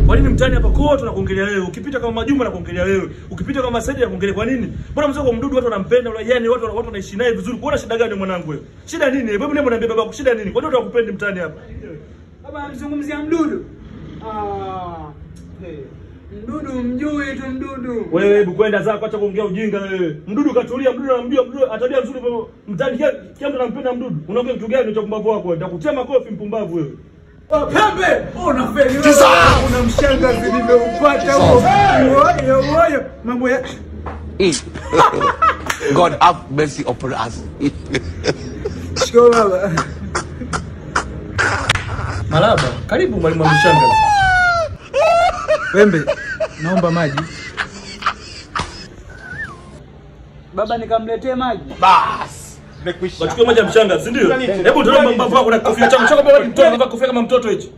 Kwa nini mtani hapa kwa watu wanakuongelea wewe? Ukipita kama Majuma anakuongelea wewe. Ukipita kama Saidi anakuongelea kwa nini? Mbona mzee kwa Mdudu watu wanampenda, yani watu wanaishi naye vizuri. Kuona shida gani mwanangu wewe? Shida nini? Hebu niambie babako shida nini? Kwa nini watu wakupendi mtani hapa? Baba mzungumzia Mdudu. Mdudu mjui tu Mdudu. Wewe hebu kwenda zako acha kuongea ujinga wewe. Mdudu katulia, Mdudu anamjua, Mdudu atabia nzuri mtani kila mtu anampenda Mdudu. Unaongea kitu gani cha kumbavu wako? Nitakutia makofi mpumbavu wewe. Pembe, unafeli wewe. Una mshangazi nimeupata huo. Oyo, mambo ya God have mercy upon us. Shiko baba. Malaba, karibu mwalimu mshangazi. Pembe, naomba maji. Baba nikamletee maji. Bas. Mekwisha. Wachukue maji ya mshangazi, ndio? Hebu tunaomba mbavu wako na kofia chako. Chako baba ni mtoto, anavaa kofia kama mtoto hichi.